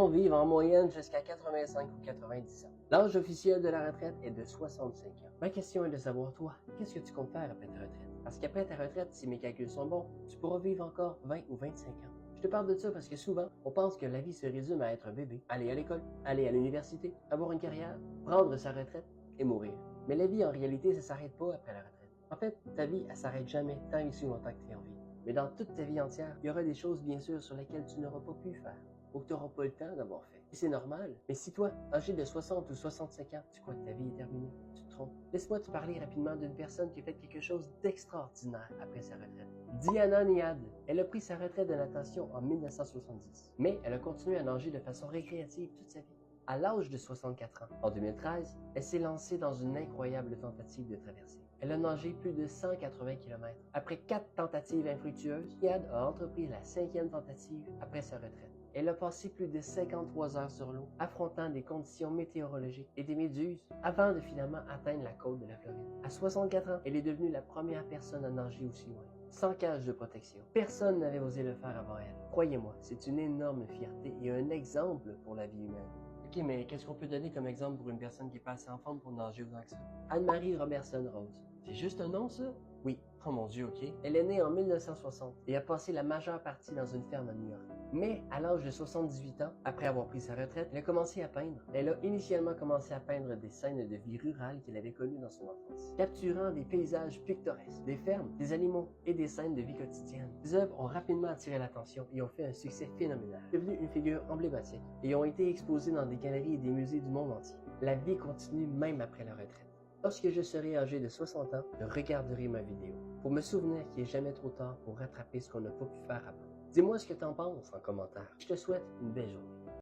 gens vivent en moyenne jusqu'à 85 ou 90 ans. L'âge officiel de la retraite est de 65 ans. Ma question est de savoir, toi, qu'est-ce que tu comptes faire après ta retraite? Parce qu'après ta retraite, si mes calculs sont bons, tu pourras vivre encore 20 ou 25 ans. Je te parle de ça parce que souvent, on pense que la vie se résume à être un bébé, aller à l'école, aller à l'université, avoir une carrière, prendre sa retraite et mourir. Mais la vie, en réalité, ça s'arrête pas après la retraite. En fait, ta vie, elle s'arrête jamais tant et si longtemps que tu es en vie. Mais dans toute ta vie entière, il y aura des choses, bien sûr, sur lesquelles tu n'auras pas pu faire ou que tu n'auras pas le temps d'avoir fait. Et c'est normal. Mais si toi, âgé de 60 ou 65 ans, tu crois que ta vie est terminée, tu te trompes. Laisse-moi te parler rapidement d'une personne qui a fait quelque chose d'extraordinaire après sa retraite. Diana Niad. Elle a pris sa retraite de natation en 1970. Mais elle a continué à nager de façon récréative toute sa vie. À l'âge de 64 ans, en 2013, elle s'est lancée dans une incroyable tentative de traversée. Elle a nagé plus de 180 km. Après 4 tentatives infructueuses, Niad a entrepris la 5e tentative après sa retraite. Elle a passé plus de 53 heures sur l'eau, affrontant des conditions météorologiques et des méduses, avant de finalement atteindre la côte de la Floride. À 64 ans, elle est devenue la première personne à nager aussi loin, sans cage de protection. Personne n'avait osé le faire avant elle. Croyez-moi, c'est une énorme fierté et un exemple pour la vie humaine. Ok, mais qu'est-ce qu'on peut donner comme exemple pour une personne qui est pas assez en forme pour nager autant que ça? Anne-Marie Robertson Rose. C'est juste un nom, ça? Oui. Oh mon Dieu, ok. Elle est née en 1960 et a passé la majeure partie dans une ferme à New York. Mais à l'âge de 78 ans, après avoir pris sa retraite, elle a commencé à peindre. Elle a initialement commencé à peindre des scènes de vie rurale qu'elle avait connues dans son enfance, capturant des paysages pictoresques, des fermes, des animaux et des scènes de vie quotidienne. Ses œuvres ont rapidement attiré l'attention et ont fait un succès phénoménal, devenue une figure emblématique et ont été exposées dans des galeries et des musées du monde entier. La vie continue même après la retraite. Lorsque je serai âgé de 60 ans, je regarderai ma vidéo pour me souvenir qu'il n'est jamais trop tard pour rattraper ce qu'on n'a pas pu faire avant. Dis-moi ce que t'en penses en commentaire. Je te souhaite une belle journée.